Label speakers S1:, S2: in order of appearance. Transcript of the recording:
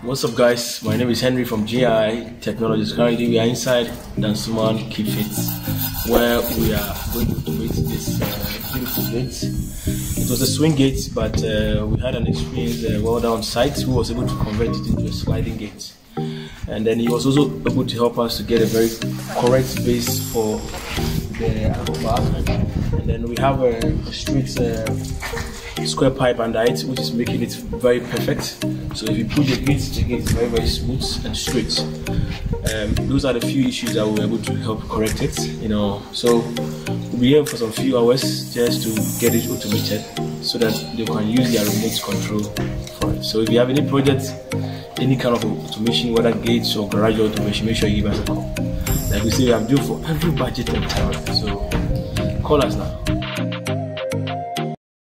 S1: What's up guys, my name is Henry from GI Technologies. Currently we are inside Dansoman Keepfit, where we are going to automate this beautiful gate. It was a swing gate, but we had an experienced welder on site who was able to convert it into a sliding gate. And then he was also able to help us to get a very correct base for the angle bar. And then we have a straight square pipe under it, which is making it very perfect. So if you put the gate is very, very smooth and straight. Those are the few issues that we were able to help correct it, So we'll be here for some few hours just to get it automated so that they can use their remote control for it. So if you have any project, any kind of automation, whether gates or garage automation, make sure you give us a call. Like we say, we have due for every budget and town. So call us now.